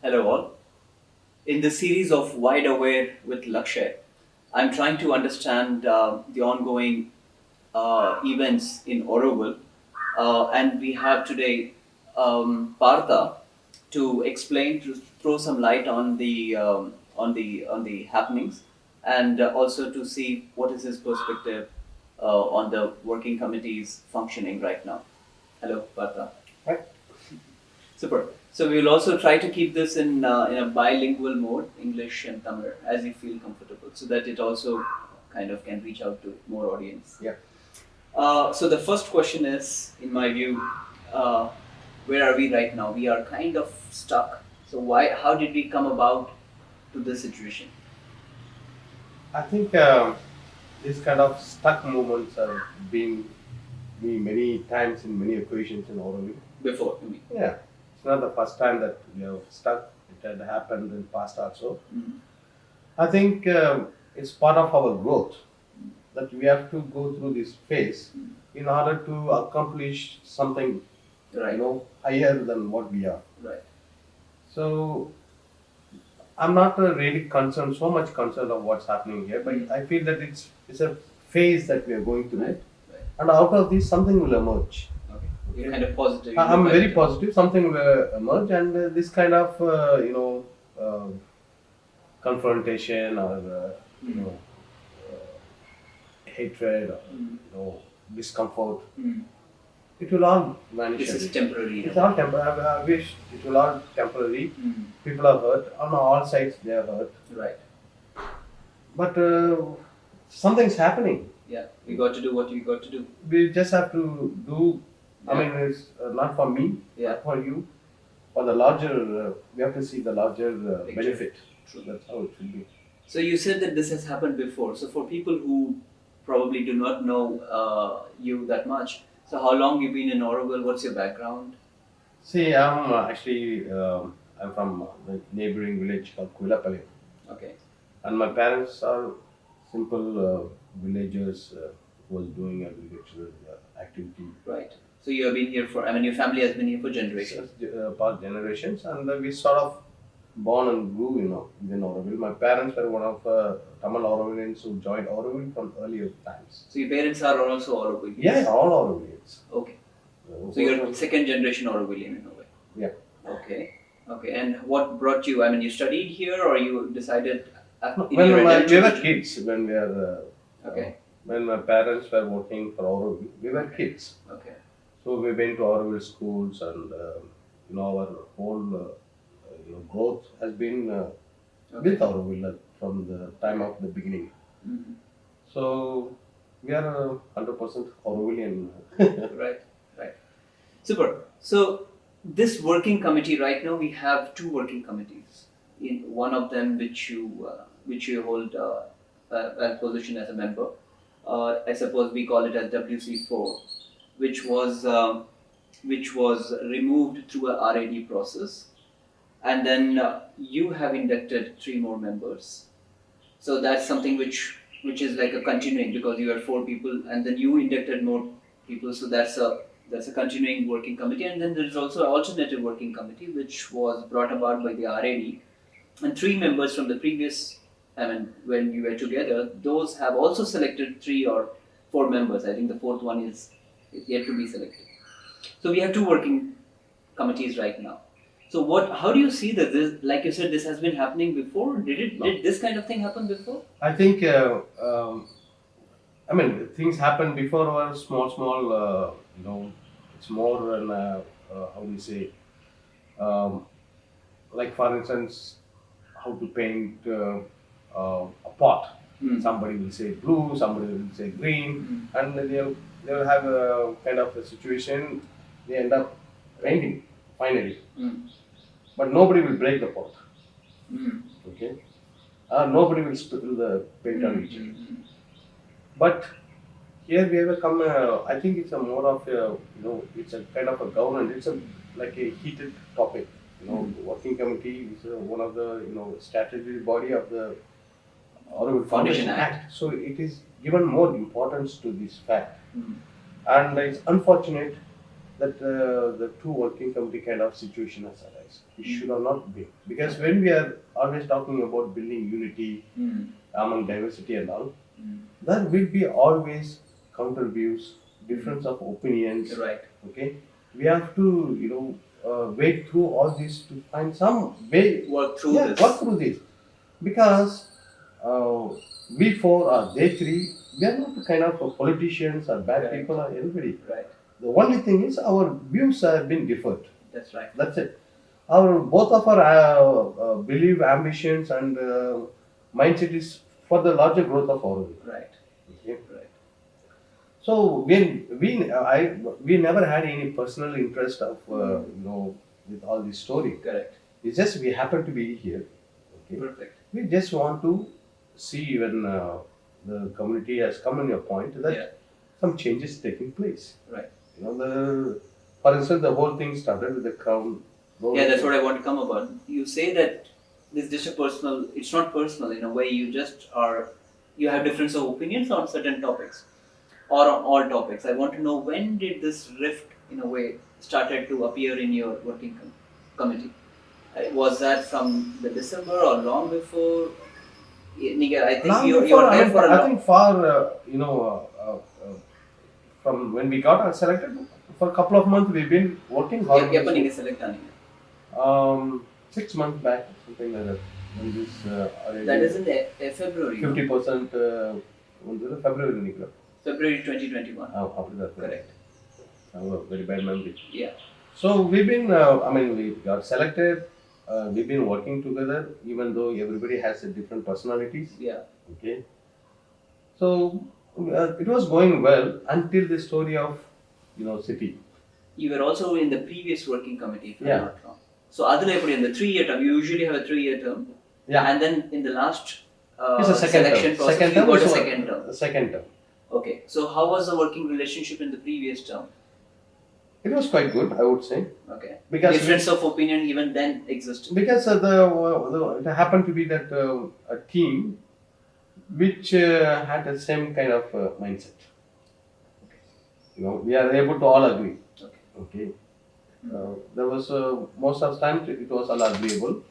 Hello all. In the series of Wide Aware with Lakshay, I'm trying to understand the ongoing events in Auroville, and we have today Partha to explain, to throw some light on the happenings, and also to see what is his perspective on the working committee's functioning right now. Hello, Partha. Right. Super. So we will also try to keep this in a bilingual mode, English and Tamil, as you feel comfortable, so that it also kind of can reach out to more audience. Yeah. So the first question is, in my view, uh, where are we right now? We are kind of stuck. So why? How did we come about to this situation? I think this kind of stuck moments have been me many times in many occasions in Auroville. Before, you mean? Yeah. It's not the first time that we have stuck. It had happened in past also. Mhm. I think it's part of our growth that we have to go through this phase in order to accomplish something, Right. higher than what we are. Right. So I'm not really concerned, so much concerned of what's happening here, but I feel that it's a phase that we are going through, Right. Right. and out of this, something will emerge. Okay. You're kind of positive. I'm very positive. Something will emerge, and this kind of confrontation or hatred or discomfort, Mm. it will all vanish. This is away. temporary. It's all temporary. I wish it will all temporary. Mm. People are hurt on all sides. They are hurt, Right. but something's happening. Yeah. We got to do what we got to do. We just have to do. I Yeah. mean, it's not for me, Yeah. not for you, for the larger. We have to see the larger Picture. benefit. True. That's how it should be. So you said that this has happened before. So for people who probably do not know you that much, so how long you been in Auroville? What's your background? See, I'm from the neighboring village called Kuilapalli, Okay. and my parents are simple villagers who was doing agricultural activity Right. So you have been here for. I mean, your family has been here for generations. past generations, and we sort of born and grew, within Auroville. My parents were one of Tamil Aurovillians who joined Auroville from earlier times. So your parents are also Aurovillians. Yeah, all Aurovillians. Okay. So you're second generation Aurovillian in a way. Yeah. Okay. Okay. And what brought you? I mean, you studied here, or you decided in When your we adulthood? were kids, when we are Okay. when my parents were working for Auroville, we were kids. Okay. So we went to Auroville schools, and our whole growth has been Okay. with Auroville from the time of the beginning. Mhm. So we are 100% Aurovillian. Right, right. Super. So this working committee right now, we have two working committees. In one of them, which you hold a position as a member. I suppose we call it as WC4, which was um, which was removed through a RAD process, and then you have inducted three more members. So that's something which is like a continuing, because you are four people and then you inducted more people. So that's a continuing working committee, and then there is also an alternative working committee which was brought about by the RAD, and three members from the previous. I mean, when you were together, those have also selected three or four members. I think the fourth one is yet to be selected. So we have two working committees right now. So what? How do you see that this? Like you said, this has been happening before. Did this kind of thing happen before? I think, I mean, things happened before were small, small, it's more than, how do you say, um, like for instance, how to paint a pot. Hmm. Somebody will say blue, somebody will say green, Hmm. and they'll have a kind of a situation. They end up painting finally, Hmm. but nobody will break the pot. Hmm. Okay, nobody will spill the paint on each other. Hmm. But here we have come. I think it's a more of a, it's a kind of a government. It's a like a heated topic. The working committee is one of the statutory body of the Auroville Foundation Foundation Act. Act. So it is given more importance to this fact, Hmm. and it's unfortunate that the two working committee kind of situation has arisen. It should have not been. Because when we are always talking about building unity among diversity and all, there will be always counter views, difference of opinions. Right. Okay, we have to wait through all this to find some way. Work through Yeah, this. work through this because uh, we four or they three, we are not the kind of politicians or bad Right. people or anybody. Right. The only thing is our views have been differed. That's right. That's it. Our both of our belief, ambitions, and mindset is for the larger growth of Auroville. Right. Okay. Right. So we never had any personal interest of with all this story. Correct. It's just we happen to be here. Okay. Perfect. We just want to see when the community has come in a point that Yeah. some changes taking place. Right. For instance, the whole thing started with the crown. Yeah, that's what I want to come about. You say that this is just a personal. It's not personal in a way. You just are. You have difference of opinions on certain topics, or on all topics. I want to know when did this rift, in a way, started to appear in your working committee? Was that from the December or long before? Niga, I think Long you before, are there for a I long. think for from when we got selected, for a couple of months we've been working hard. Yappa ninga select ani. 6 months back, something like that. When this That is in the February. 50% February nikla. February 2021. After that. Correct. I have a very bad memory. Yeah. So we've been, we got selected. We've been working together, even though everybody has different personalities. Yeah. Okay. So it was going well until the story of, city. You were also in the previous working committee, if Yeah. I'm not wrong. So, adula eppadi in the 3-year term, you usually have a 3-year term. Yeah. And then in the last It's a second selection term. process, Second you term got a is second term. The second term. Okay. So, how was the working relationship in the previous term? It was quite good, I would say, Okay. because Difference of opinion even then existed. because it happened to be that a team which had the same kind of mindset. We are able to all agree. Okay. Okay. There was most of the time it was all agreeable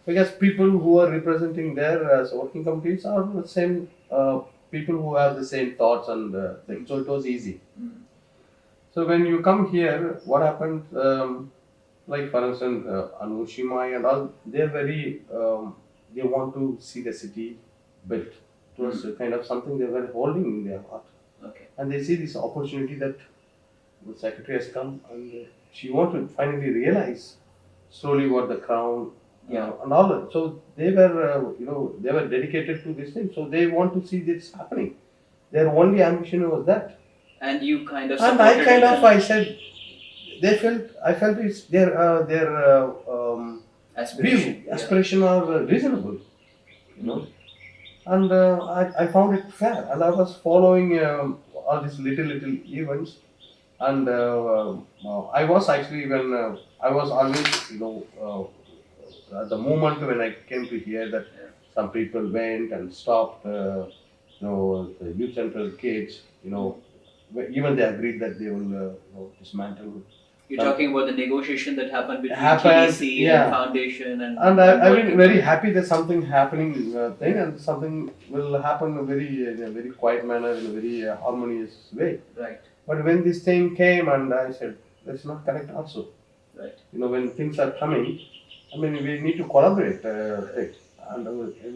because people who are representing their working committees are the same people who have the same thoughts and things. So it was easy. So when you come here, what happened? Like for instance, Anushima and all, they're very. They want to see the city built. It was kind of something they were holding in their heart. Okay. And they see this opportunity that the secretary has come and she wants to finally realize slowly what the crown and all that. So they were, they were dedicated to this thing. So they want to see this happening. Their only ambition was that. And you kind of And supported it I said, I felt it's their aspiration. view, aspiration are reasonable, And I found it fair, and I was following all these little events, and I was actually when I was always at the moment when I came to hear that some people went and stopped the youth central kids, even they agreed that they will dismantle. You're talking about the negotiation that happened between Happened, TDC yeah. and Foundation and. And I've been very happy that something happening thing and something will happen in a very quiet manner, in a very harmonious way. Right. But when this thing came and I said, that's not correct also. Right. When things are coming, we need to collaborate. And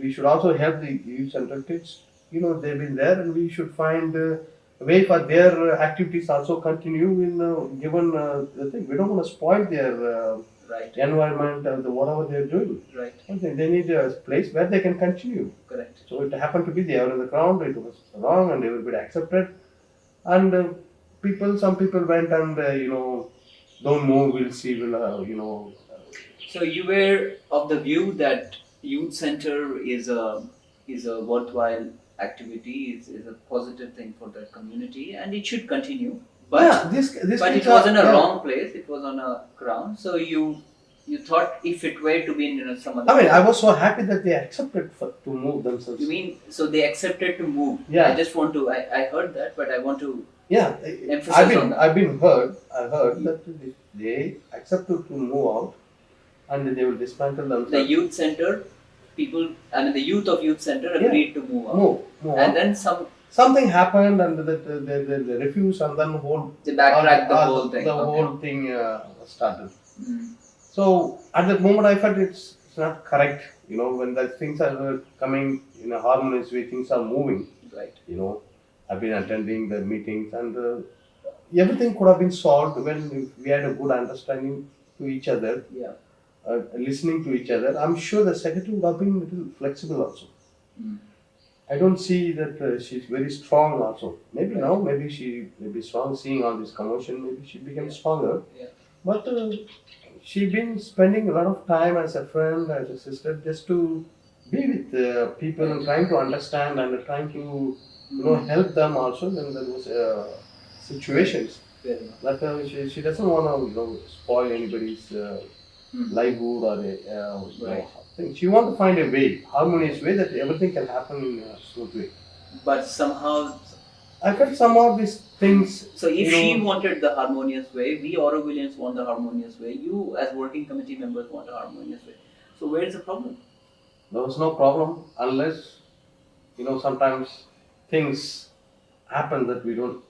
we should also help the youth central kids. They've been there and we should find a way for their activities also continue in given the thing. We don't want to spoil their right. environment, whatever they're doing. Right. They need a place where they can continue. Correct. So it happened to be they were on the ground, it was wrong and everybody accepted. And some people went and, don't move, we'll see, So you were of the view that youth center is a worthwhile activity, is a positive thing for the community and it should continue. But but it was in a wrong place, it was on a ground. So you thought if it were to be in some other I was so happy that they accepted to move themselves. You mean, so they accepted to move? Yeah. I just want to, I heard that, but I want to Yeah, Emphasis on that. I heard that they accepted to move out and they will dismantle The themselves. youth center, people, I mean, the youth of youth center Yeah. agreed to move out. Move And out. then Something happened and they refused and then they backtracked the whole thing. the Okay. whole thing started. Mm. So at that moment I felt it's not correct. You know, when the things are coming in a harmonious way, things are moving. Right. You know, I've been attending the meetings and everything could have been solved when we had a good understanding to each other, Yeah. listening to each other. I'm sure the secretary would have been a little flexible also. Mm. I don't see that she's very strong also. Maybe Right. now, maybe she may be strong seeing all this commotion, maybe she became stronger. Yeah. But she been spending a lot of time as a friend, as a sister, just to be with people and trying to understand and trying to help them also when there was situations. Fair enough. But she doesn't want to spoil anybody's livelihood or Right. thing. She wants to find a way, harmonious way that everything can happen in a smooth way. But somehow, I felt some of these things. so if she wanted the harmonious way, we Aurovillians want the harmonious way. You, as working committee members, want a harmonious way. So where is the problem? There was no problem unless sometimes things happen that we don't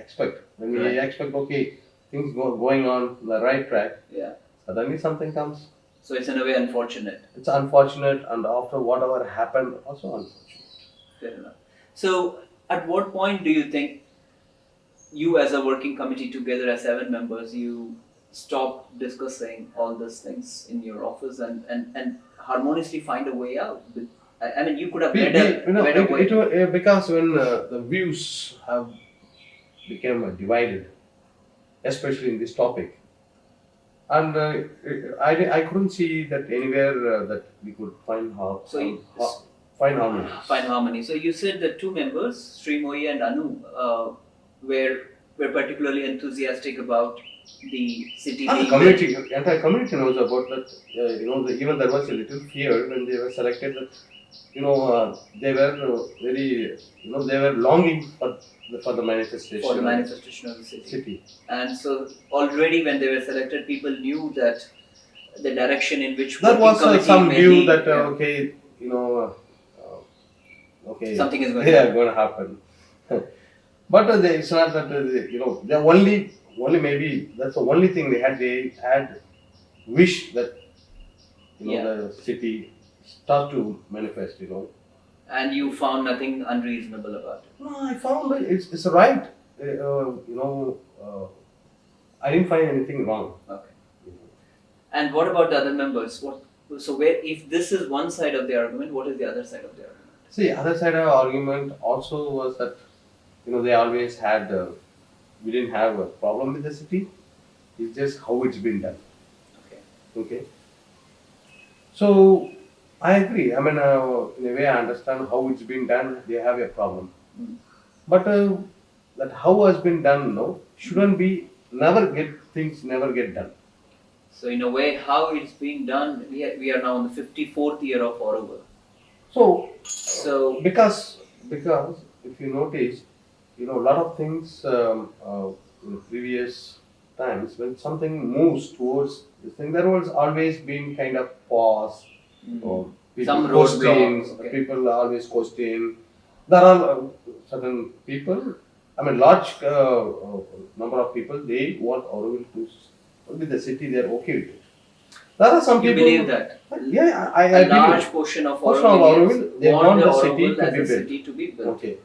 expect. When we Right. expect, okay, things going on the right track, Yeah. suddenly something comes. So it's in a way unfortunate. It's unfortunate, and after whatever happened, also unfortunate. Fair enough. So at what point do you think you, as a working committee together as 7 members, you stop discussing all these things in your office and harmoniously find a way out? I mean, you could have read a way. Because when the views have become divided, especially in this topic, and I couldn't see that anywhere that we could find find harmony. Find harmony. So you said that 2 members, Srimoyi and Anu, were particularly enthusiastic about the city And being the community, entire community knows about that. Even there was a little fear when they were selected that they were very they were longing for the manifestation. for the manifestation of the City. And so already when they were selected, people knew that the direction in which That working was committee some may view be, that yeah, okay, okay, something is going to yeah, happen. going to happen. But it's not that the only maybe that's the only thing they had. They had wish that Yeah. the city start to manifest. And you found nothing unreasonable about it. No, I found that it's right. I didn't find anything wrong. Okay. And what about the other members? So where, if this is one side of the argument, what is the other side of the argument? See, other side of the argument also was that they always had. We didn't have a problem with the city. It's just how it's been done. Okay. Okay. So I agree. I mean, in a way, I understand how it's been done. They have a problem, but that how has been done, shouldn't be never get done. So in a way, how it's being done, we are now in the 54th year of Auroville. So because if you notice, a lot of things in previous times when something moves towards this thing, there was always been kind of pause or people Some question. roadblocks, okay. People always question. There are certain people. I mean, large number of people. They want Auroville to with the city. They are okay with it. There are some You people. believe that? Yeah, I A agree. large portion of Portion of Aurovillians they want the the city Auroville to as be a built. city to be built. Okay.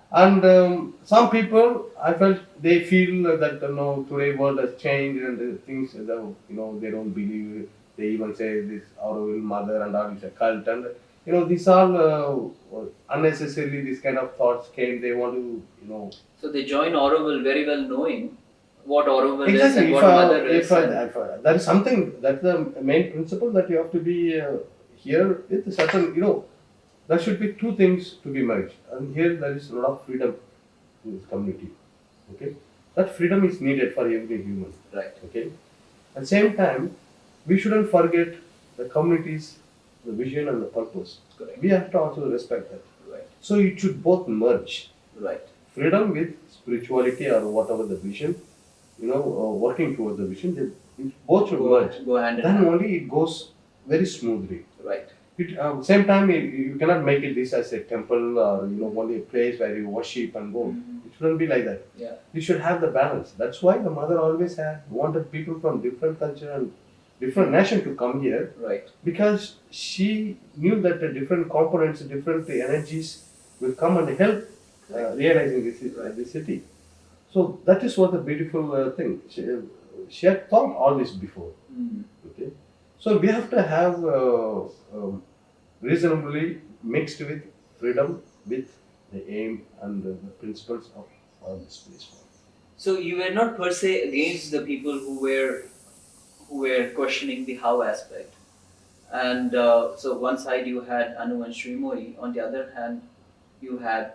And some people, I felt they feel that today world has changed and the things they don't believe. They even say this Auroville mother and all is a cult, and these all unnecessarily this kind of thoughts came. They want to So they join Auroville very well knowing what Auroville is exactly. and what mother is. There is something that's the main principle that you have to be here with certain there should be two things to be merged, and here there is a lot of freedom in this community. Okay, that freedom is needed for every human. Right. Okay, at the same time, we shouldn't forget the community's the vision and the purpose. Correct. We have to also respect that. Right. So it should both merge. Right. freedom with spirituality or whatever the vision, working towards the vision, if both should merge. Go hand in Then hand. only it goes very smoothly. Right. Same time, you cannot make it this as a temple or only a place where you worship and go. It shouldn't be like that. Yeah. You should have the balance. That's why the mother always had wanted people from different culture and different nation to come here, Right. because she knew that the different components, different energies will come and help realizing this city. So that is what the beautiful thing. She had thought all this before. Okay, so we have to have reasonably mixed with freedom, with the aim and the principles of all this place. So you were not per se against the people who were questioning the how aspect, and so one side you had Anu and Srimoi, on the other hand you had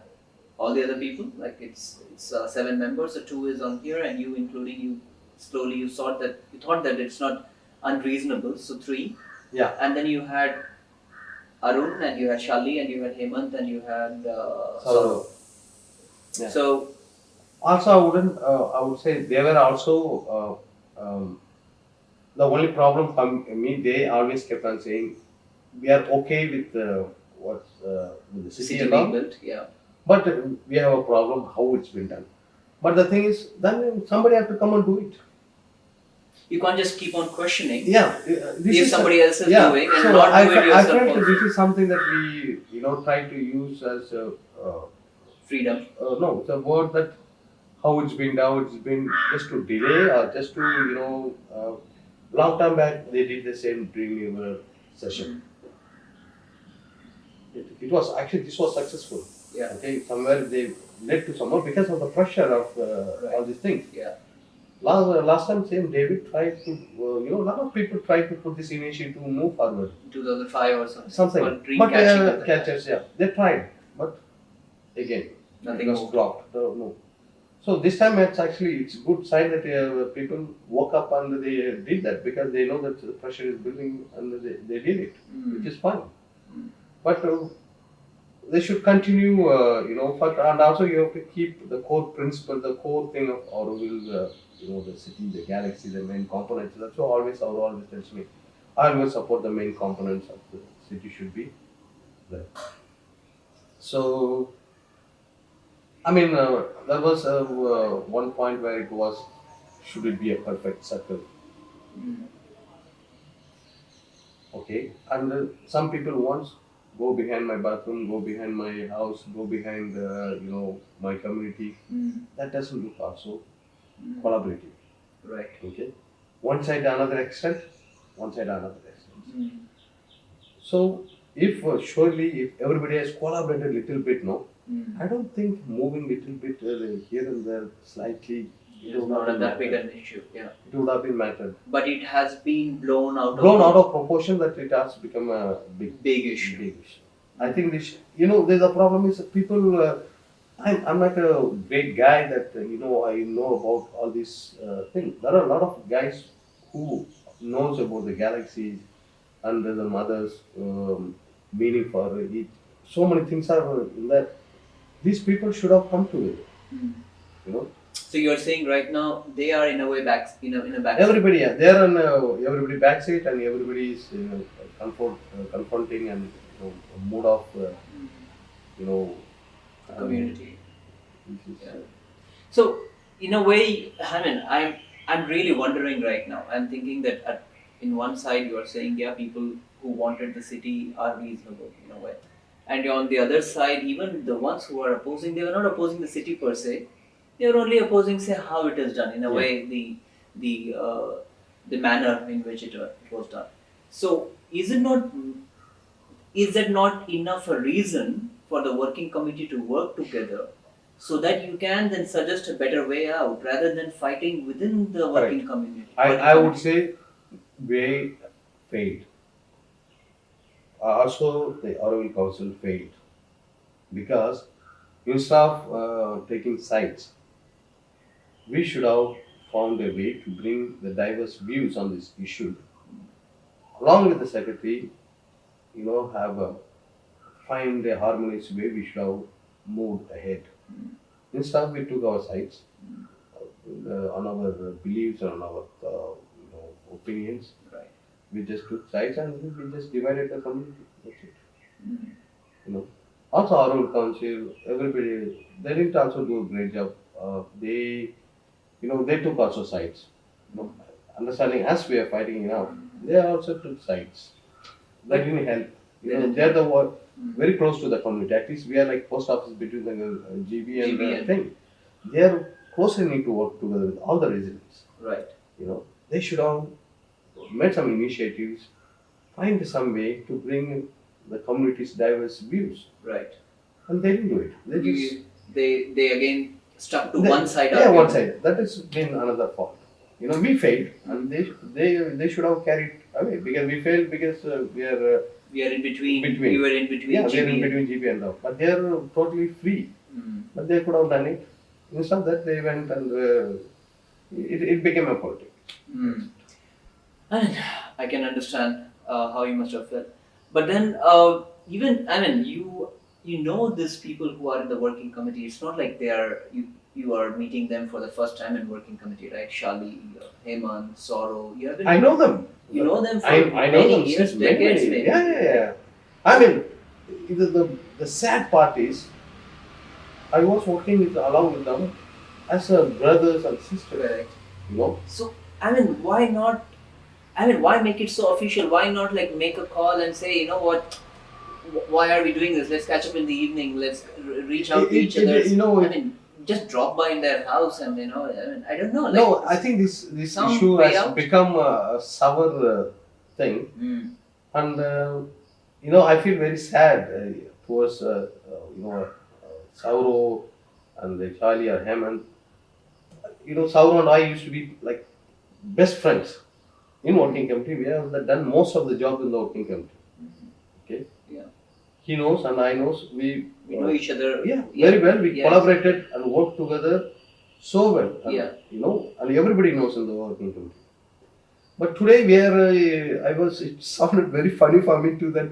all the other people. Like it's 7 members, so two is on here, and you including you. Slowly you thought that it's not unreasonable, so three. Yeah. And then you had Arun, and you had Shali, and you had Hemant, and you had So, Saurav. yeah. So Also, I would say they were also the only problem for me. They always kept on saying we are okay with with the city city and being all, built, yeah. but we have a problem how it's been done. But the thing is, then somebody have to come and do it. You can't just keep on questioning. Yeah, If somebody else is doing and so not do it I yourself felt also. this is something that we try to use as a Freedom. no, it's a word that how it's been done. It's been just to delay or just to long time back they did the same dream river session. It was actually this was successful. Yeah. Okay, somewhere they led to somewhere because of the pressure of all these things. Yeah. Last time same David tried to a lot of people tried to put this initiative to move forward. 2005 or something. Something. Or dream But catching at that time. catchers, yeah, they tried, but again Nothing it was moved. dropped. No. So this time it's good sign that people woke up and they did that because they know that the pressure is building and they did it, which is fine. But they should continue, and also you have to keep the core principle, the core thing of Auroville, the city, the galaxy, the main components. That's what Auroville always tells me. I always support the main components of the city should be there. So, I mean, there was one point where it was, should it be a perfect circle? Okay, and some people want go behind my bathroom, go behind my house, go behind my community. That doesn't look also collaborative. Right. Okay, one side another extent, one side another extent. So if surely if everybody has collaborated a little bit, no, I don't think moving little bit here and there slightly. It is not that big an issue, yeah. It would have been mattered. But it has been blown out Of proportion that it has become a big issue. Big issue. I think this, there's a problem is that people. I'm not a great guy that I know about all these things. There are a lot of guys who knows about the galaxies and the mother's meaning for it. So many things are in that. These people should have come to it. So you're saying right now they are in a way back in a back. Everybody, yeah, they are on everybody backseat and everybody is confronting and mood of community. Yeah. So in a way, I mean, I'm really wondering right now. I'm thinking that in one side you are saying people who wanted the city are reasonable in a way, and on the other side, even the ones who are opposing, they were not opposing the city per se. They are only opposing, say, how it is done. In a way, the manner in which it was done. So is that not enough a reason for the working committee to work together so that you can then suggest a better way out rather than fighting within the working community? I would say way failed. Also, the Auroville Council failed because instead of taking sides, we should have found a way to bring the diverse views on this issue. Along with the secretary, find a harmonious way we should have moved ahead. Instead, we took our sides on our beliefs, on our opinions. Right. We just took sides and we just divided the community. That's it. Mm. You know. Also, our own council, everybody, they didn't also do a great job. They took also sides. You know, understanding as we are fighting now, they also took sides. They But didn't help. they didn't They're the one Mm. very close to the community. At least we are like post office between the GB and the GBN. thing. They are closely need to work together with all the residents. Right. They should have made some initiatives, find some way to bring the community's diverse views, Right. and they didn't do it. They just They again stuck to they, one side. yeah, one argument. side. That has been another fault. We failed, and they should have carried away because we failed because we are. We are in between. Between. We were in between. Yeah, we are in GBN. between GB and now. But they are totally free. Mm. But they could have done it. Instead of that, they went and it became a politics. Mm. And I can understand how you must have felt. But then, even I mean, you know these people who are in the working committee. It's not like you are meeting them for the first time in working committee, right? Shali, Hemant, Sauro. You have been. I know them. You know them for I know many them years, since many, decades, many. maybe. Yeah. I mean, the sad part is, I was working along with them as brothers and sisters. Correct. You know. So I mean, why not? I mean, why make it so official? Why not like make a call and say, you know what? Why are we doing this? Let's catch up in the evening. Let's reach out to each other. I mean, just drop by in their house and I mean, I don't know. Like, No, I think this some issue way has out? become a sour thing, Mm. and I feel very sad towards Sauro and Charlie or Hemant. Sauro and I used to be like best friends in working committee. We have done most of the job in the working committee. Okay. Yeah. He knows and I knows. We know each other. Yeah, very well. We Yes. collaborated and worked together so well. And, Yeah. and everybody knows in the working committee. But today it sounded very funny for me too that,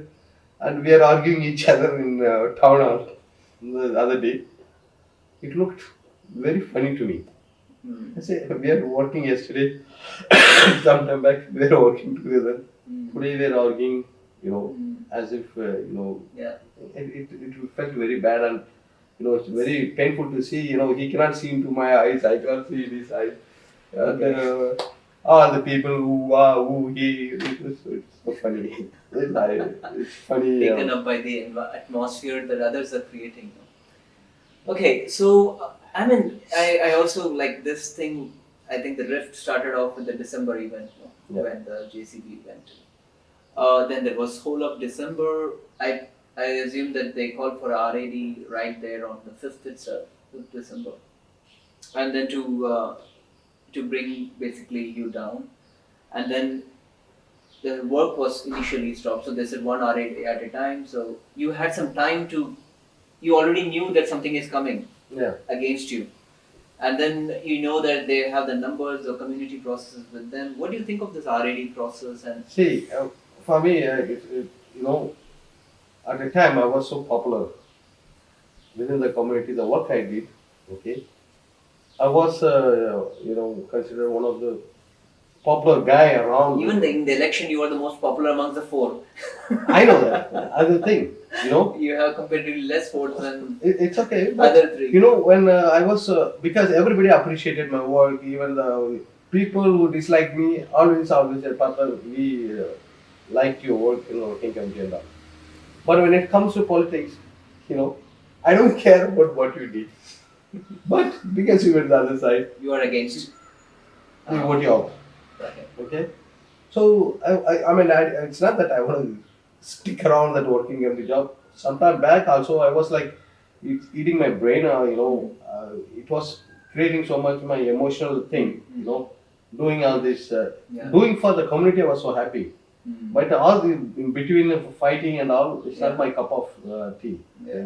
and we are arguing each other in town hall the other day. It looked very funny to me. Mm. I say, we are working yesterday, sometime back, we were working together. Mm. Today we are arguing, Mm. as if, Yeah. it felt very bad and, it's very painful to see, he cannot see into my eyes, I cannot see in his eyes. And all the people it's so funny. It's funny. Taken up by the atmosphere that others are creating. Okay, so I mean, I also like this thing. I think the rift started off with the December event Yeah. when the JCB went. Then there was whole of December. I assume that they called for RAD right there on the 5th itself, 5th December, and then to bring basically you down, and then the work was initially stopped. So they said one RAD at a time. So you had some time to. You already knew that something is coming Yeah. against you. And then you know that they have the numbers, the community processes with them. What do you think of this RAD process? And See, for me, at the time I was so popular within the community, the work I did, okay, I was, considered one of the popular guy around. even in the election, you were the most popular amongst the four. I know that. Other thing, You have comparatively less votes than it's okay. But other three. when I was, because everybody appreciated my work, even the people who disliked me always said, Partha, we liked your work in working committee and all. But when it comes to politics, I don't care about what you did. But because you were the other side, You are against. we vote you out. Okay. Okay? So, I mean, it's not that I want to stick around that working committee job. Sometime back also, I was like, it's eating my brain, it was creating so much my emotional thing, doing all this, Yeah. doing for the community, I was so happy. Mm. But all the in between the fighting and all, it's Yeah. not my cup of tea, Yeah.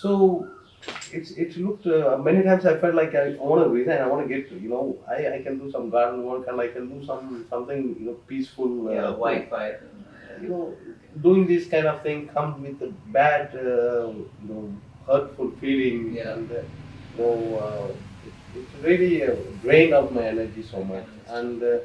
So it looked many times I felt like I want to resign. I want to get I can do some garden work and I can do something peaceful. Yeah, thing. wildfire. Doing this kind of thing comes with a bad hurtful feeling. Yeah. And No, it's really drained out my energy so I can much. understand. And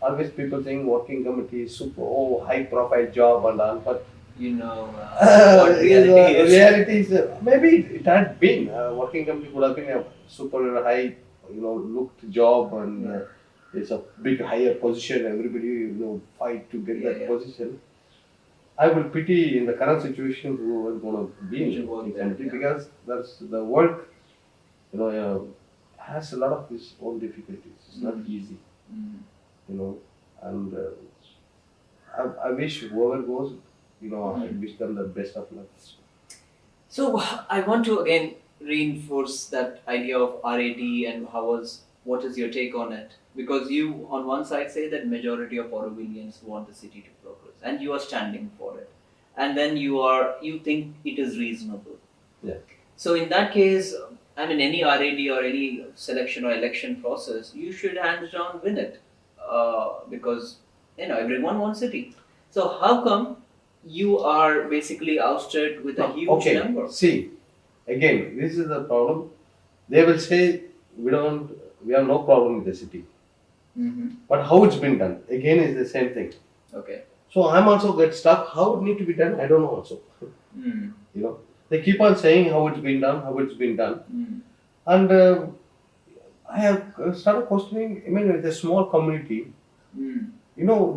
always people think working committee is super, oh, high profile job and all, but You know what reality is. reality is maybe it had been working committee could have been a super high, looked job and Yeah, it's a big higher position. Everybody fight to get yeah, that yeah. position. I will pity in the current situation who are going to be You in the should work working there. committee Yeah. because that's the work you know, has a lot of its own difficulties. It's not Mm. easy, Mm. and I wish whoever goes, I Mm. wish them the best of luck. So I want to again reinforce that idea of RAT and what is your take on it? Because you on one side say that majority of Aurovillians want the city to progress, and you are standing for it, and then you think it is reasonable. Yeah. So in that case, I mean, any RAD or any selection or election process, you should hands down win it, because everyone wants city. So how come you are basically ousted with a No, huge okay. number? See, again, this is the problem. They will say we don't, we have no problem with the city, Mm-hmm. but how it's been done again is the same thing. Okay. So I'm also get stuck. How it need to be done, I don't know. Also, Mm. they keep on saying how it's been done, how it's been done, Mm. and I have started questioning. I mean, it's a small community. Mm.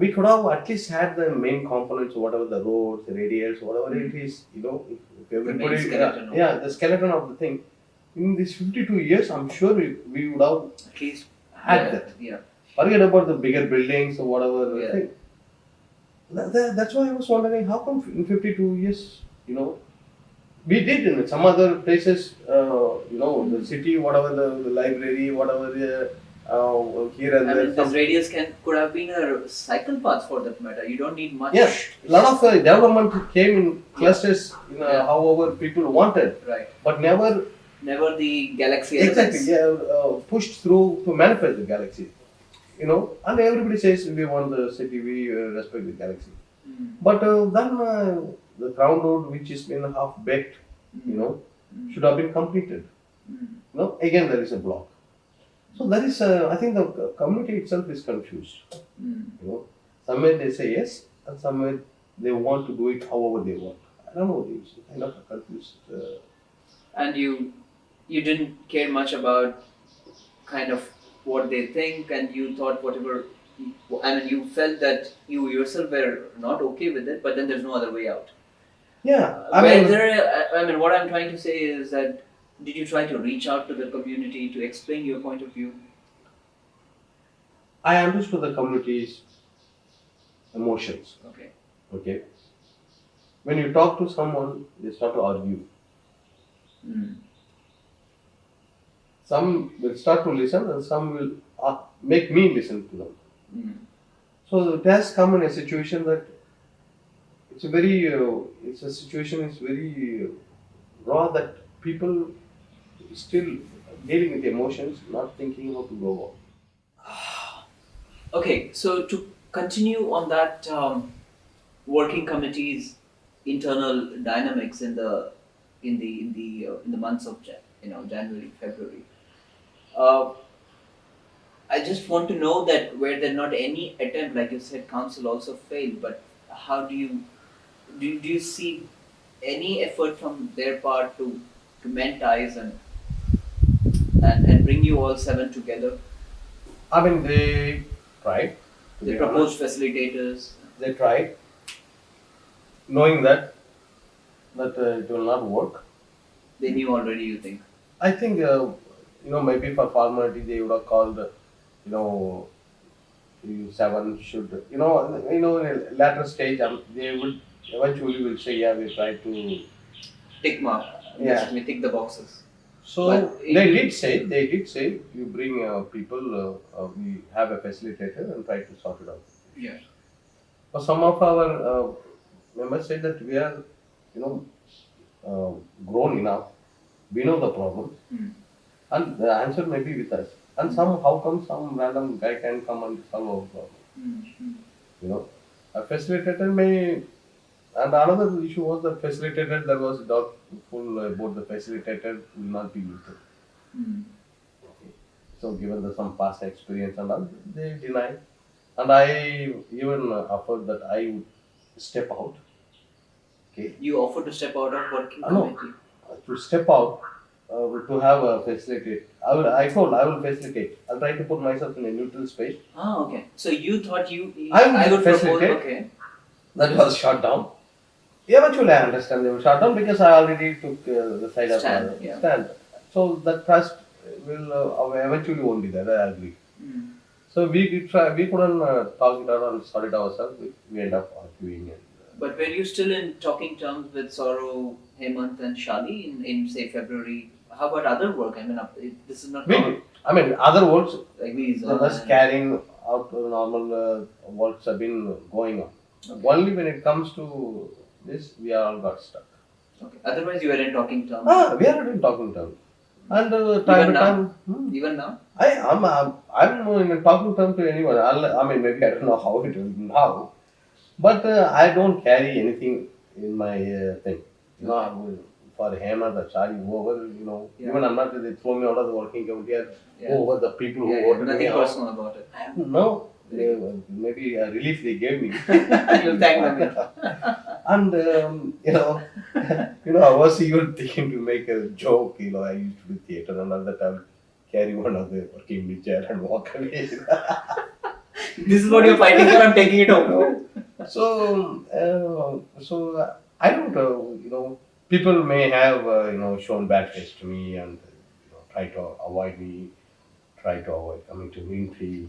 We could have at least had the main components, whatever the roads, the radials, whatever it is. If The main everybody, skeleton of the skeleton of the thing. In these 52 years, I'm sure we would have at least. had Yeah. that. Yeah. Forget about the bigger buildings or whatever Yeah. thing. That's why I was wondering how come in 52 years, we did in some other places, the city, whatever the library, whatever here and I there. mean, this radius could have been a cycle path for that matter. You don't need much. Yeah, a lot of development came in clusters, Yeah. however people wanted, Right. but never Never the galaxy exactly elements. pushed through to manifest the galaxy. And everybody says we want the city, we respect the galaxy. Mm. But then the crown road, which is been half baked, should have been completed. Mm. Again there is a block. So that is, I think the community itself is confused. Mm. Somewhere they say yes, and somewhere they want to do it however they want. I don't know. It's kind of a confused. And you didn't care much about kind of what they think, and you thought whatever. I mean, you felt that you yourself were not okay with it, but then there's no other way out. Yeah, I mean, I mean, what I'm trying to say is that did you try to reach out to the community to explain your point of view? I understood the community's emotions. Okay. Okay, when you talk to someone, they start to argue. Mm. Some will start to listen, and some will make me listen to them. Mm. So it has come in a situation that it's a very, it's a situation is very raw that people still dealing with emotions, not thinking how to go on. Okay, so to continue on that working committee's internal dynamics in the months of January, February. Uh, I just want to know that were there not any attempt, like you said, council also failed, but how do you see any effort from their part to mend ties and bring you all seven together? I mean, they tried. To They be honest, proposed facilitators. they tried, knowing that it will not work. They knew already. You think? I think maybe for formality they would have called you you seven should in a later stage they would eventually will say yeah we tried to Tick mark. yeah. Basically, tick the boxes. So But they did say you bring people we have a facilitator and try to sort it out. yeah. But some of our members said that we are you know grown enough, we know the problem, Hmm. and the answer may be with us. And how come some random guy can come and solve our problem? Hmm. Hmm. A facilitator may. And another issue was the facilitator. There was doubtful about the facilitator will not be neutral. Mm. So given the some past experience and all, they deny. And I even offered that I would step out. Okay. You offered to step out of working No, committee. to step out, to have a facilitate. I told I will facilitate. I'll try to put myself in a neutral space. Ah, okay. So you thought I will I would propose. facilitate. Okay. That was shot down. Eventually, I understand they were shot down because I already took the side of Stand. Yeah. stand. So that trust will eventually won't be there. I agree. Mm. So we couldn't talk it out and sort it ourselves. We end up arguing. And, But were you still in talking terms with Saurav, Hemant, and Shali in say February? How about other work? I mean, this is not we did. I mean, other works, like the was carrying out normal works have been going on. Okay. Only when it comes to this, we all got stuck. Okay. Otherwise, you were in talking terms. We are in talking terms. And Even time to now? time, Even now? I'm in talking term to anyone. I mean, maybe I don't know how it will be now, but I don't carry anything in my thing. You know, for Hema, the Charlie, whoever, you know, Yeah. even I'm not, they throw me out of the working committee, Yeah. over the people who Yeah, voted me nothing out. personal about it. No, maybe a relief they gave me. You thank them. And I was even thinking to make a joke. I used to do theater, and all that I would carry one of the working chair and walk away. This is what you're fighting for. I'm taking it home. So I don't. People may have shown bad face to me and try to avoid me, try to avoid coming to Greentree.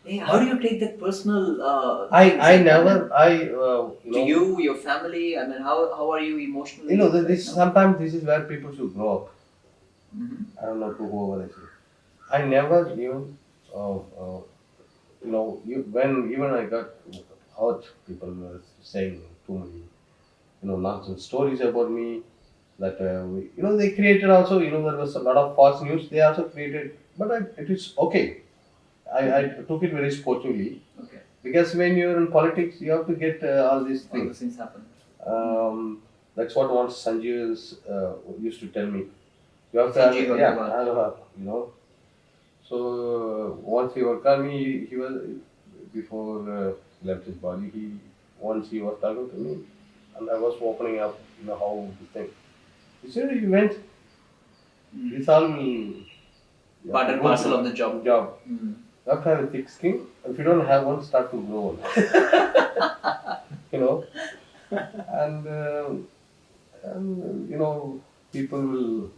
Hey, how do you take that personal? I never To you, your family. I mean, how are you emotionally? this sometimes this is where people should grow up. Mm-hmm. I don't know to whoever I say. I never even when even I got hurt, people were saying too many nonsense stories about me. That they created also. There was a lot of false news. They also created, but it is okay. I took it very sportively. Okay. Because when you're in politics, you have to get all these All things. those things happen. That's what once Sanjeev used to tell me. You have to Sanjeev have, Agarwal. So once he was telling me, he was before he left his body. Once he was talking to me, and I was opening up. How the thing. He said he went. It's all Part and parcel of the job. You have to have a thick skin. If you don't have one, start to grow one. And people will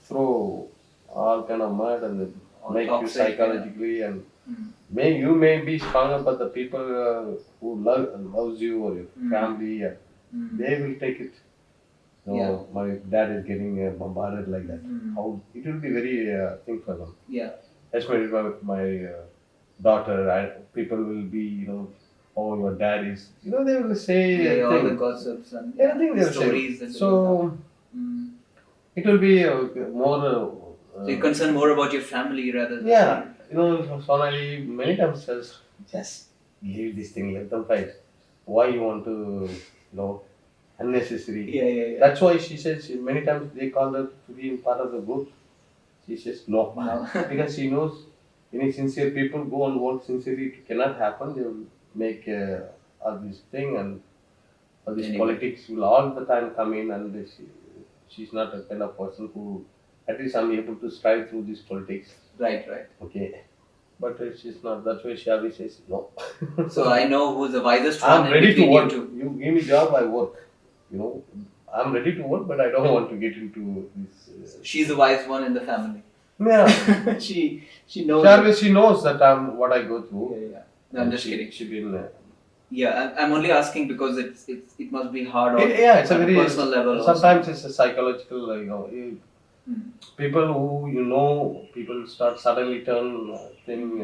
throw all kind of mud and they make you toxic, psychologically and you may be stronger, but the people who loves you or your family, they will take it. My dad is getting bombarded like that. How it will be very thing for them. Yeah. Especially with my daughter, people will be, oh, your dad is, they will say all the gossips and everything they will stories. say. So it will be more. So you're concerned more about your family rather than. Yeah, Sonali many times says, just leave this thing, let them fight. Why you want to, unnecessary? Yeah. That's why she says many times they call her to be part of the group. She says no. Because she knows any sincere people go and work sincerely. It cannot happen. They will make all this thing and all this politics will all the time come in, and she's not a kind of person who at least I'm able to strive through this politics. Right. Okay. But she's not. That's why she always says no. So I know who's the wisest one. I'm ready to work. You give me job, I work. I'm ready to work, but I don't want to get into this. She's the wise one in the family. Yeah. she knows. She knows that what I go through. Yeah. No, I'm just kidding. She been. Yeah, I'm only asking because it must be hard on it's a very personal level. Sometimes it's a psychological. People who people start suddenly turn thing.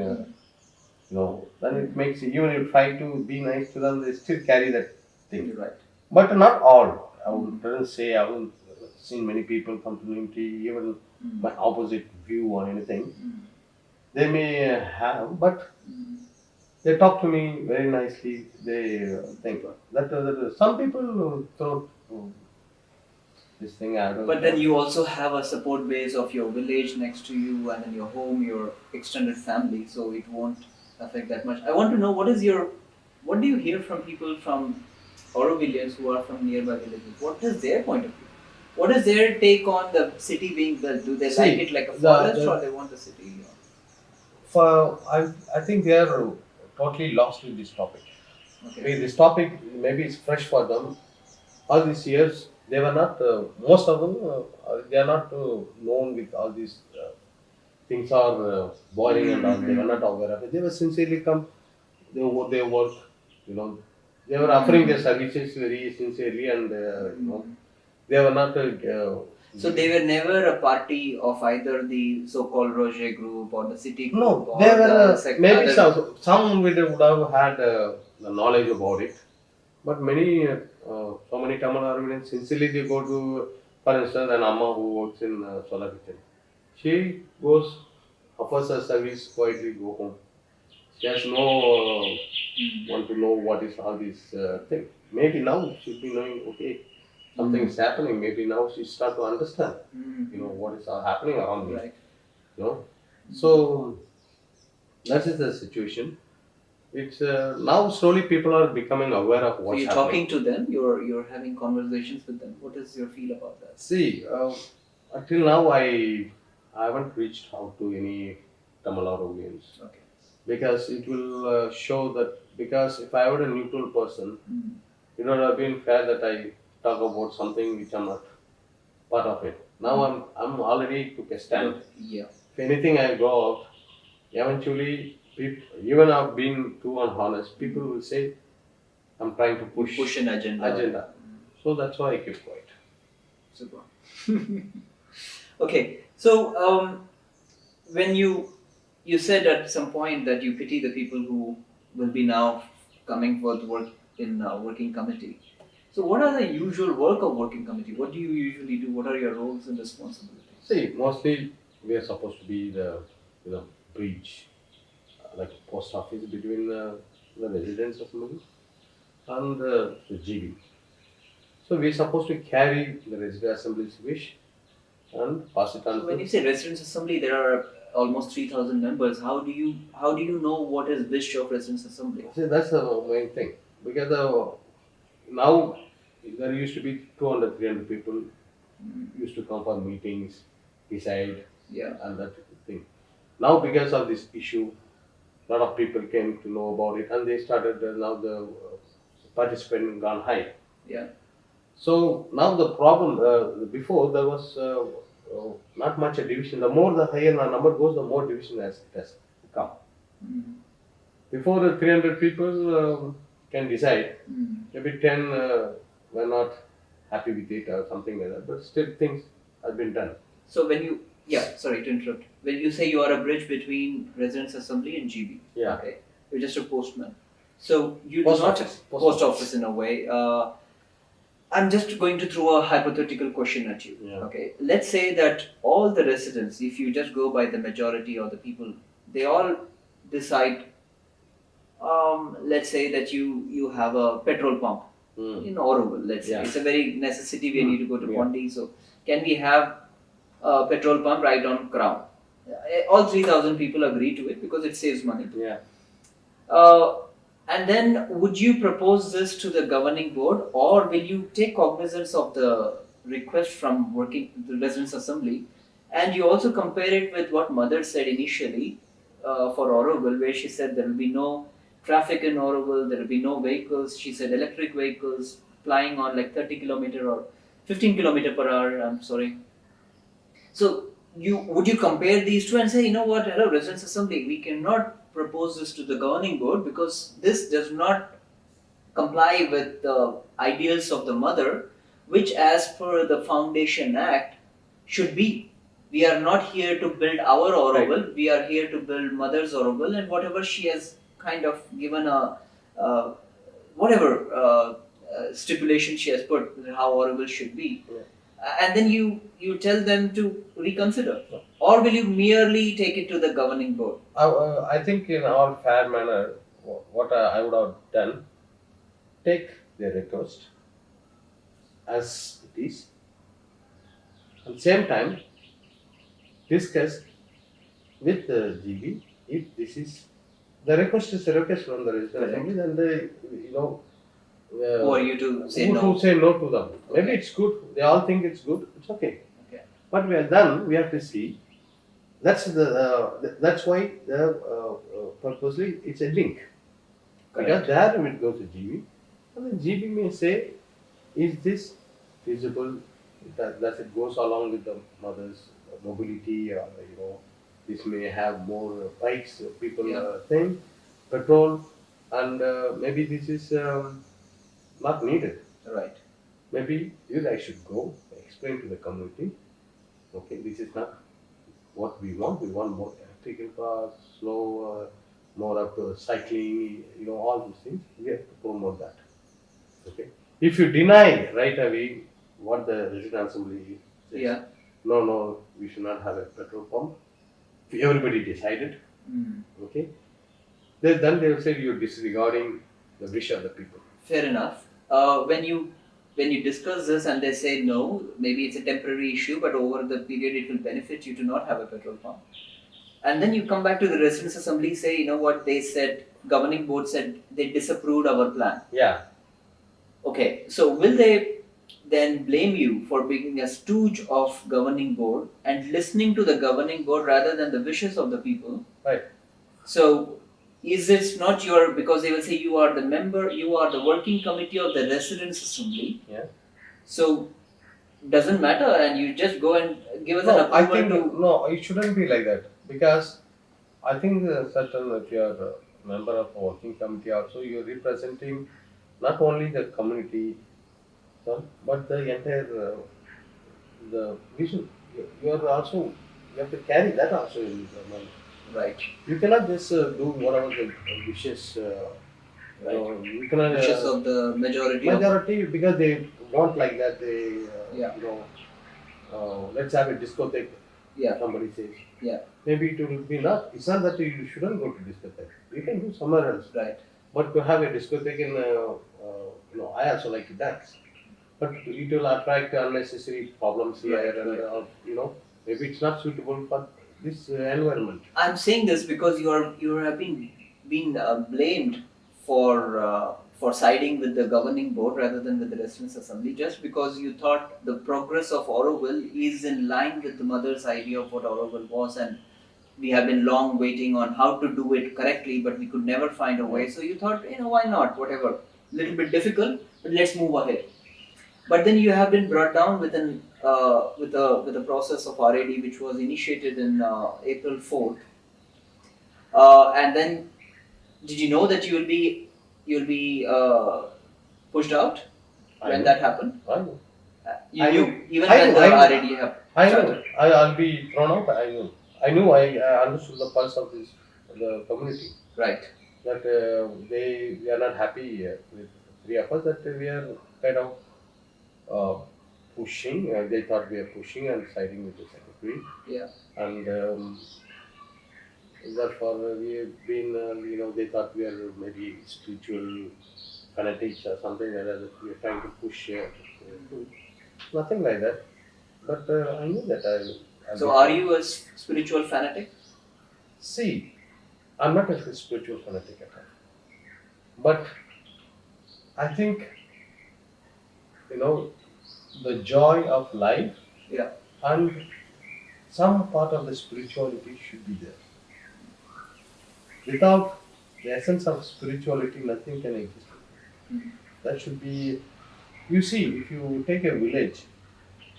Then it makes even you try to be nice to them, they still carry that thing. You're right. But not all. I wouldn't say I haven't seen many people come to Nimti, even my opposite view on anything. They may have, but they talk to me very nicely. They think that some people throw this thing. I don't But know. then you also have a support base of your village next to you, and then your home, your extended family, so it won't affect that much. I want to know what do you hear from people from Aurovillians who are from nearby villages? What is their point of view? What is their take on the city being built? Do they like See, it like a forest, or the they want the city? for I think they are totally lost in this topic. Okay. This topic maybe is fresh for them. All these years, they were not. Most of them, they are not known with all these things are boiling and all. They were not aware of it. They were sincerely come. They work. You know, they were offering their services very sincerely, and they were not. So they were never a party of either the so-called Roger group or the city group No, they or were the maybe other. some would have had the knowledge about it, but many so many Tamil Arabians sincerely they go to, for instance, an Amma who works in solar kitchen. She goes, offers her service, quietly go home. She has no want to know what is all this thing. Maybe now she'll be knowing. Okay, something is happening. Maybe now she start to understand. What is happening around me. Right. So that is the situation. It's now slowly people are becoming aware of So what's you're happening. talking to them. You're having conversations with them. What is your feel about that? See, until now I haven't reached out to any Tamil audience Okay. because it will show that because if I were a neutral person, it would have been fair that I talk about something which I'm not part of it. Now I'm already took a stand. Yeah. If anything I go out, eventually even I've been too honest, people will say I'm trying to push an agenda. So that's why I keep quiet. Super. Okay. So when you said at some point that you pity the people who will be now coming for the work in working committee. So what are the usual work of working committee? What do you usually do? What are your roles and responsibilities? See, mostly we are supposed to be the bridge, like a post office between the residents of Mumbai and the GB. So we're supposed to carry the resident assembly's wish and pass it on So when to. you say residents assembly, there are almost 3,000 members. How do you know what is wish of residents assembly? See, that's the main thing because now there used to be 200, 300 people used to come for meetings, decide, Yeah. and that thing. Now because of this issue, a lot of people came to know about it, and they started now the participant gone high. Yeah. So now the problem before there was not much a division. The more the higher the number goes, the more division has come. Before the 300 people can decide, maybe 10 were not happy with it or something like that. But still things have been done. So sorry to interrupt. When you say you are a bridge between residents assembly and GB, Yeah. okay, you're just a postman. So you do Post not office. post office in a way. I'm just going to throw a hypothetical question at you. Yeah. Okay, let's say that all the residents, if you just go by the majority or the people, they all decide. Let's say that you have a petrol pump in Auroville. Let's say it's a very necessity. We need to go to Pondi. So can we have a petrol pump right on Crown? All 3,000 people agree to it because it saves money. Yeah. And then would you propose this to the governing board, or will you take cognizance of the request from the residents assembly, and you also compare it with what mother said initially for Auroville, where she said there will be no traffic in Auroville, there will be no vehicles. She said electric vehicles flying on like 30 kilometer or 15 kilometer per hour. I'm sorry. So would you compare these two and say, you know what, hello, residents assembly, we cannot propose this to the governing board because this does not comply with the ideals of the mother, which as per the Foundation Act should be. We are not here to build our Auroville, we are here to build mother's Auroville, and whatever she has kind of given whatever stipulation she has put how Auroville should be. And then you tell them to reconsider, or will you merely take it to the governing board? I think in all fair manner, what I would have done, take their request as it is, At the same time, discuss with the GB if this is the request is a request from the resident Correct. assembly, then they, Who are you to say who no? to say no to them. Okay. Maybe it's good. They all think it's good. It's okay. Okay. But we have to see. That's why purposely it's a link. Because Correct. there it goes to GB, and the GB may say, is this feasible? Does it goes along with the mother's mobility, or this may have more bikes, people Yeah. thing, petrol, and maybe this is not needed. Right. Maybe you guys should go explain to the community. Okay, this is not what we want. We want more electrical cars, slow, more of cycling. All these things. We have to promote that. Okay. If you deny right away what the resident assembly says, Yeah. no, we should not have a petrol pump. If everybody decided, okay, then they will say you're disregarding the wish of the people. Fair enough. When you discuss this and they say no, maybe it's a temporary issue, but over the period it will benefit you to not have a petrol pump. And then you come back to the residents' assembly, say, you know what they said, governing board said they disapproved our plan. Yeah. Okay, so will they then blame you for being a stooge of governing board and listening to the governing board rather than the wishes of the people? Right. So is this not your, because they will say you are the member, you are the working committee of the residents' assembly. Yeah. So doesn't matter, and you just go and give us an No, I approval think to. no, it shouldn't be like that, because I think certain if you are a member of a working committee also, you are representing not only the community, but the entire the vision. You are also, you have to carry that also in your mind. Right. You cannot just do whatever the wishes. Right. You cannot Wishes of the majority. majority, because they want like that. They Yeah. let's have a discotheque. Yeah. Somebody says. Yeah. Maybe it will be not. It's not that you shouldn't go to discotheque. You can do somewhere else. Right. But to have a discotheque in, I also like to dance. But it will attract unnecessary problems here, Right, and maybe it's not suitable for this environment. I'm saying this because you have been blamed for siding with the governing board rather than with the residents' assembly, just because you thought the progress of Auroville is in line with the mother's idea of what Auroville was, and we have been long waiting on how to do it correctly, but we could never find a way. So you thought, why not? Whatever, little bit difficult, but let's move ahead. But then you have been brought down with a process of RAD which was initiated in April 4th, and then did you know that you'll be pushed out when that happened? I know. You I knew know. even I when know, the I know. RAD happened. I know. I'll be thrown out. I know. I knew. I understood the pulse of the community. Right. That we are not happy with three of us. That we are kind of pushing. They thought we are pushing and siding with the secretary. Yeah. And therefore we have been. They thought we are maybe spiritual fanatics or something like that. We are trying to push. Nothing like that. But I knew that I. So are you a spiritual fanatic? See, I'm not a spiritual fanatic at all. But I think, the joy of life, Yeah. and some part of the spirituality should be there. Without the essence of spirituality, nothing can exist. Mhm. That should be. You see, if you take a village,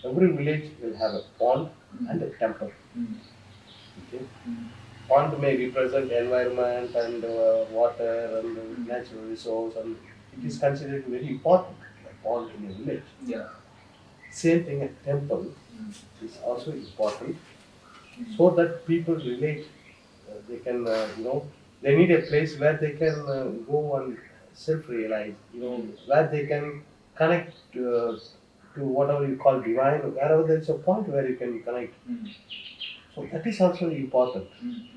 every village will have a pond and a temple. Mm. Okay? Mm. Pond may represent environment and water and natural resource, and it is considered very important. A pond in a village. Yeah. Same thing, a temple is also important, so that people relate. They can, they need a place where they can go and self-realize. Where they can connect to whatever you call divine. Wherever there is a point where you can connect. Mm. So that is also important. Mm.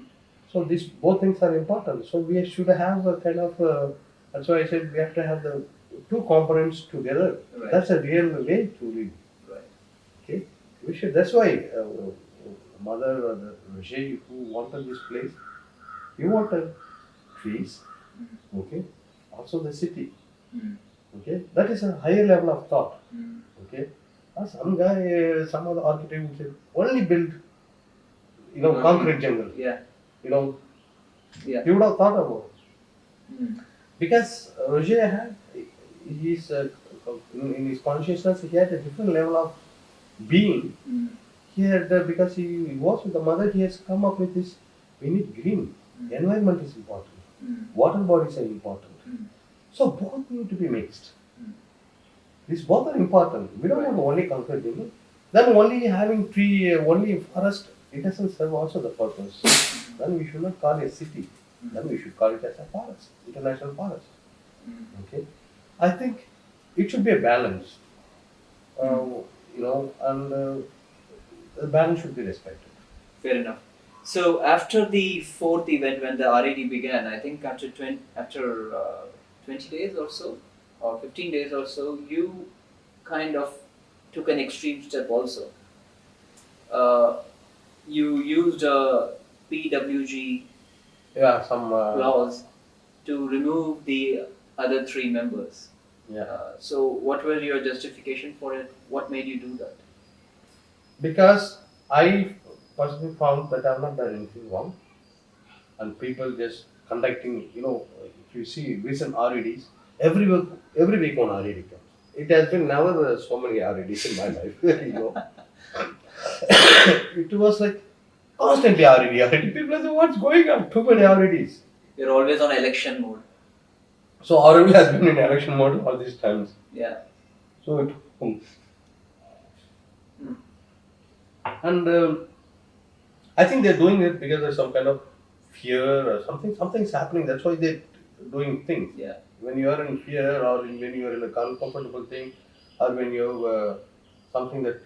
So these both things are important. So we should have a kind of. That's why I said we have to have the two components together. Right. That's a real way to live. Right. Okay. we should. That's why Mother Rishi, who wanted this place, he wanted trees. Okay, also the city. Okay, that is a higher level of thought. Okay, some guy, some other architect would say only build, concrete jungle. Yeah. You know, Yeah. he would have thought about Mm. because Roger had his in his consciousness he had a different level of being. He had because he was with the mother, he has come up with this. We need green. Environment is important. Water bodies are important. So both need to be mixed. These both are important. We don't want only concrete jungle. Then only having tree, only forest, it doesn't serve also the purpose. Then we should not call it a city. Then we should call it as a forest, international forest. Okay. I think it should be a balance. And the balance should be respected. Fair enough. So after the fourth event, when the RAD began, I think after 20 days or so, or 15 days or so, you kind of took an extreme step also. You used a PWG Yeah, some. clause to remove the other three members. Yeah. So what were your justification for it? What made you do that? Because I personally found that I've not done anything wrong, and people just conducting. If you see recent REDs, every week one RED comes. It has been never so many REDs in my life. It was like constantly RED. People say, what's going on? Too many REDs. You're always on election mode. So Auroville has been in election mode all these times. Yeah. So it. And I think they're doing it because there's some kind of fear or something. Something's happening. That's why they're doing things. Yeah. When you are in fear, or when you are in a uncomfortable thing, or when you have something that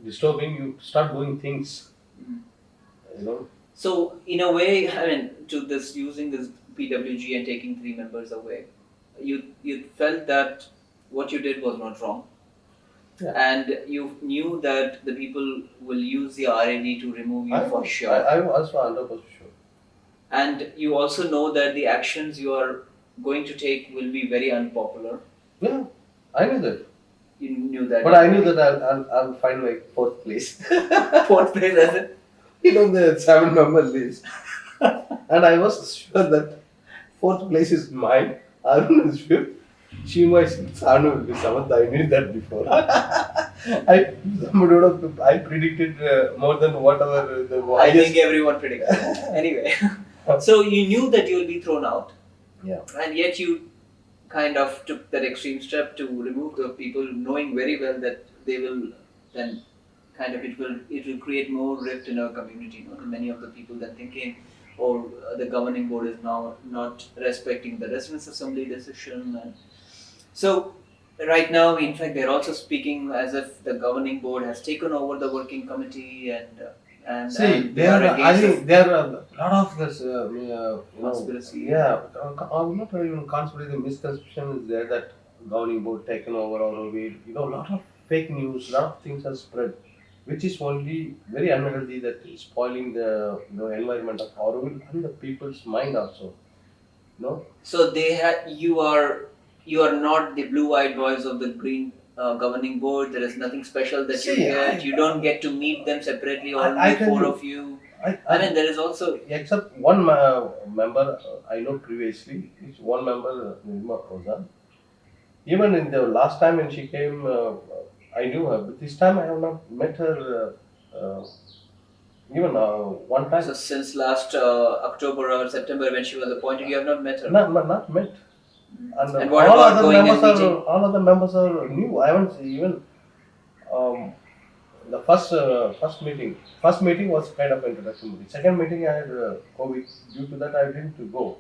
disturbing, you start doing things. So in a way, I mean, to this using this PWG and taking three members away, you felt that what you did was not wrong. Yeah. And you knew that the people will use the RAD to remove you for sure. I was 100% sure. And you also know that the actions you are going to take will be very unpopular. Yeah, I knew that. You knew that. But I knew that I'll find my fourth place. Fourth place, as in? The 7-member list. And I was sure that fourth place is mine. Arun is fifth. Shima is sixth. Anu will be seventh. I knew that before. I predicted more than whatever the. I think everyone predicted. Anyway, so you knew that you will be thrown out. Yeah. And yet you kind of took that extreme step to remove the people, knowing very well that they will then kind of it will create more rift in our community. Many of the people then thinking, or the governing board is now not respecting the residents' assembly decision, and so right now, in fact, they're also speaking as if the governing board has taken over the working committee and there are a lot of this conspiracy. Yeah, not even conspiracy. Misconception is there that governing board taken over Auroville. A lot of fake news, lot of things are spread, which is only very unhealthy. That is spoiling the environment of Auroville and the people's mind also. So you are not the blue-eyed boys of the green governing board. There is nothing special that you get. You don't get to meet them separately. All four of you. I mean, there is also except one member I know previously. It's one member, Nirma Ozan. Even in the last time when she came, I knew her, but this time I have not met her. Even one time. So since last October or September when she was appointed, you have not met her. Not met. And what about going and meeting? All other members are new. I haven't even the first meeting. First meeting was kind of introduction meeting. Second meeting I had COVID. Due to that I didn't go.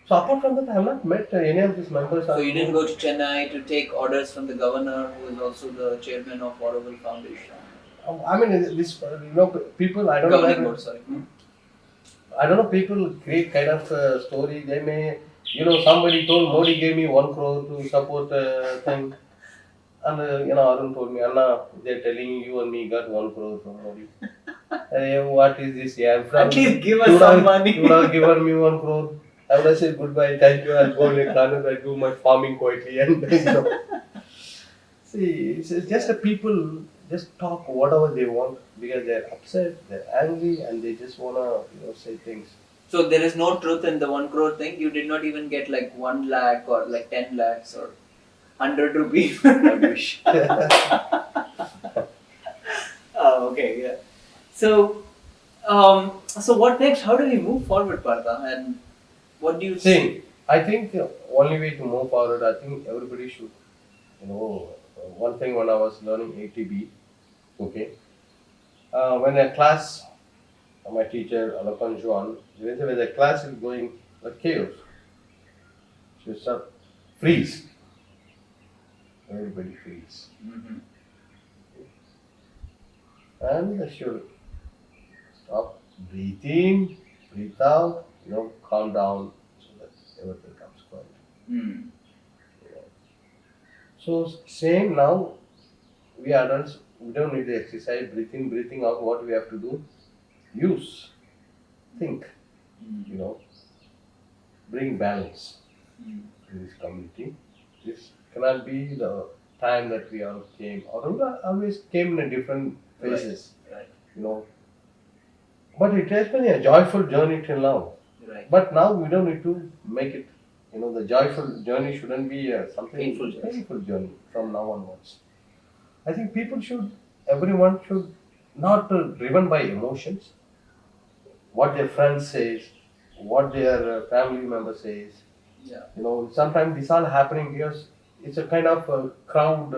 So apart from that I have not met any of these members. So you didn't go to Chennai to take orders from the governor, who is also the chairman of Auroville Foundation. I mean this people I don't governing know. Board, sorry. I don't know. People create kind of story. They may. Somebody told Modi gave me 1 crore to support thing. And Arun told me, Anna, they're telling you and me got 1 crore from Modi. What is this? Yeah, At from least give you us would some have, money. you would have given me 1 crore. I would have said goodbye, thank you. I'll go in a corner. I'll do my farming quietly and See, it's just the people just talk whatever they want because they're upset, they're angry, and they just wanna say things. So there is no truth in the 1 crore thing. You did not even get like 1 lakh or like 10 lakhs or 100 rupees. I wish. Oh, okay, yeah. So, so what next? How do we move forward, Partha? And what do you See, I think the only way to move forward, I think everybody should, one thing when I was learning ATB, okay, when a class, my teacher, Alapan Juan, when the class is going like chaos, she would start freeze. Everybody freeze. Mm-hmm. And they should stop, breathe in, breathe out, calm down so that everything comes quiet. Mm. So same now, we adults, we don't need to exercise, breathing out. What we have to do? Use, think, Mm. bring balance Mm. to this community. This cannot be the time that we all came, or we always came in a different phases, Right. you know. But it has been a joyful journey till now. Right. But now we don't need to make it, the joyful journey shouldn't be something Painful journey from now onwards. I think everyone should not driven by emotions, what their friends says, what their family member says. Yeah. Sometimes this all happening because it's a kind of crowd,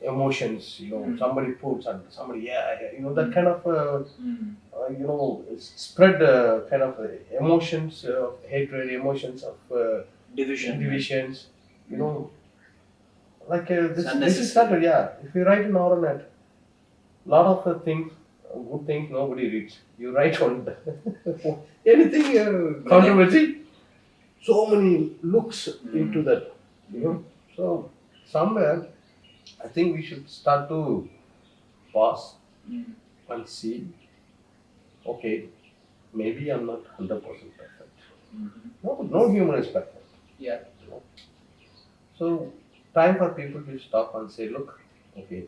emotions. Somebody puts and somebody, that kind of, Mm. spread kind of emotions of hatred, emotions of divisions. You know, like this is not, yeah. If you write an oral net, lot of things, good things nobody reads. You write on anything controversy, so many looks into that. So somewhere, I think we should start to pause and see. Okay, maybe I'm not 100% perfect. No human is perfect. Yeah. So time for people to stop and say, look, okay,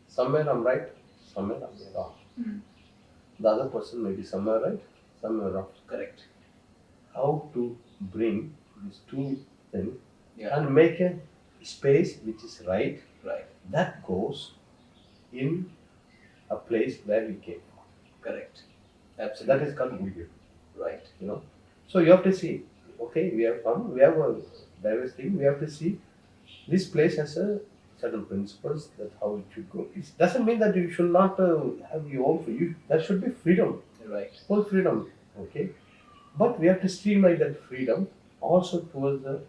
somewhere I'm right, somewhere I'm wrong. The other person may be somewhere right, somewhere wrong. Correct. How to bring these two things Yeah. and make a space which is right, Right. that goes in a place where we came from. Correct. Absolutely. That is called Guru. Right. So you have to see, okay, we have a diverse thing, we have to see this place has a certain principles that how it should go. It doesn't mean that you should not have your own for you. There should be freedom. Right. Full freedom. Okay. But we have to streamline that freedom also towards the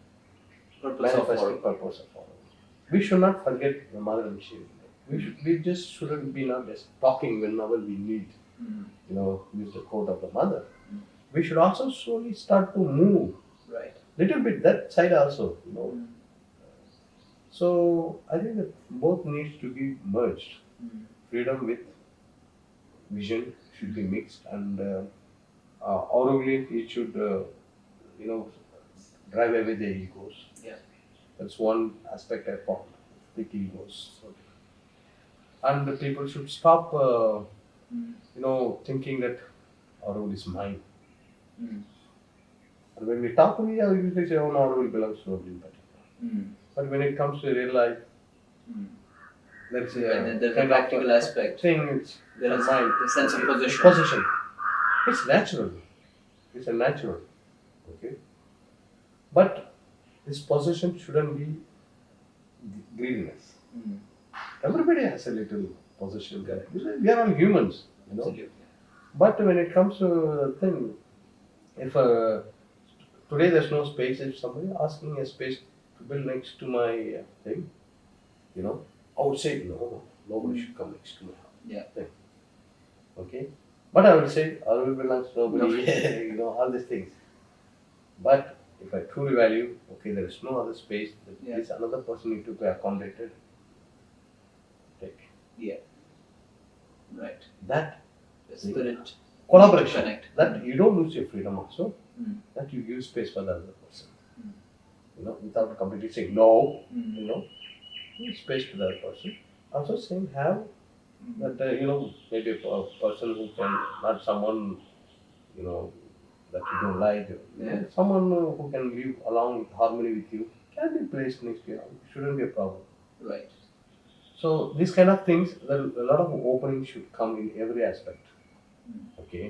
manifesting purpose of all. We should not forget the mother and Shiva. We just shouldn't be not just talking whenever we need, use the quote of the mother. We should also slowly start to move. Right. Little bit that side also, So I think that both needs to be merged. Freedom with vision should be mixed, and Auroville it should, drive away the egos. Yeah. That's one aspect I found. The egos. And the people should stop, thinking that Auroville is mine. And when we talk to me, I usually say, oh, no, Auroville belongs to everybody. But when it comes to real life, let's say there's a practical aspect. There is the sense of possession. Possession. It's natural. It's a natural. Okay. But this possession shouldn't be greediness. Everybody has a little possession. We are all humans, Absolutely. But when it comes to a thing, if today there's no space, if somebody asking a space to build next to my thing, I would say no, nobody should come next to my house. Yeah. Thing. Okay, but I would say Auroville belongs to nobody. All these things. But If I truly value, okay, there is no other space. Yeah. This another person need to be accommodated. Take Yeah. Right. that The spirit. collaboration. Connect. That you don't lose your freedom also. Mm. That you give space for the other person. Mm. You know, without completely saying no. Mm. You know, give space to the other person. Also saying have Mm. that you know, maybe a person who can, not someone, you know, that you don't like, you know, Yeah. someone who can live along with harmony with you can be placed next to you. It shouldn't be a problem. Right. So these kind of things, there a lot of openings should come in every aspect. Mm. Okay,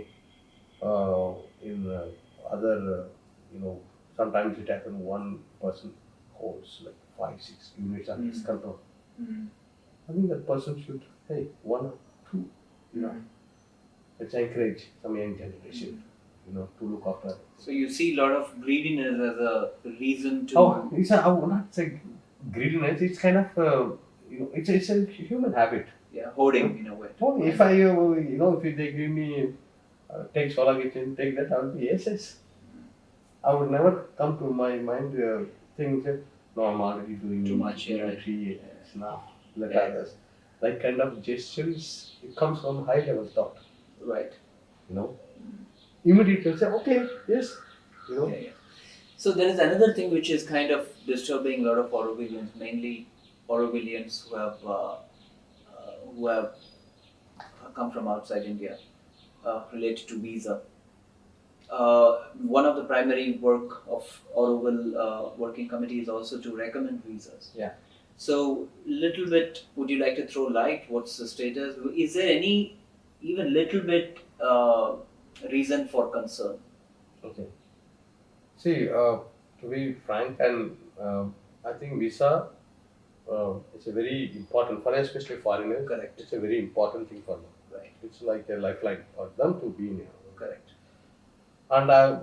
in other, you know, sometimes it happens one person holds like 5, 6 units under his Mm. control. Mm. I think that person should, hey, one or two, you know, Mm. let's encourage some young generation, you know, to look after. So you see a lot of greediness as a reason to. Oh, I would not say greediness. It's kind of, you know, it's a human habit. Yeah, hoarding in a way. Oh, if I, you know, if they give me, take solar kitchen, take that, I would be yes, yes. I would never come to my mind things that no, I'm already doing Too much, yeah, right. tree, it's enough. Let Yeah. others. That kind of gestures, it comes from high level thought. Right. You know, immediately say, okay, yes, you know. Yeah, yeah. So there is another thing which is kind of disturbing a lot of Aurovillians, mainly Aurovillians who have come from outside India, related to visa. One of the primary work of Auroville working committee is also to recommend visas. Yeah. So, little bit, would you like to throw light? What's the status? Is there any, even little bit, reason for concern? Okay. See, to be frank, and I think visa is a very important for especially foreigners. Correct. It's a very important thing for them. Right. It's like a lifeline for them to be in here. Correct. And I,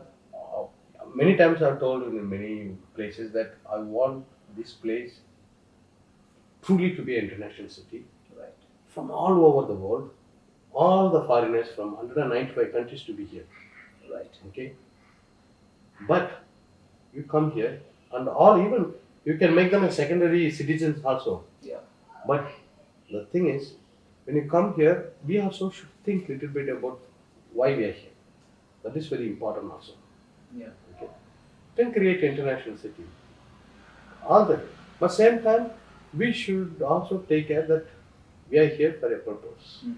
many times I've told in many places that I want this place truly to be an international city Right. from all over the world, all the foreigners from 195 countries to be here. Right. Okay, but you come here and all, even you can make them as secondary citizens also. Yeah. But the thing is, when you come here, we also should think a little bit about why we are here. That is very important also. Yeah. Okay, then create international city. All that, but same time, we should also take care that we are here for a purpose. Mm.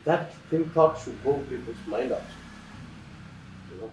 That thing thought should go people's mind also. You know.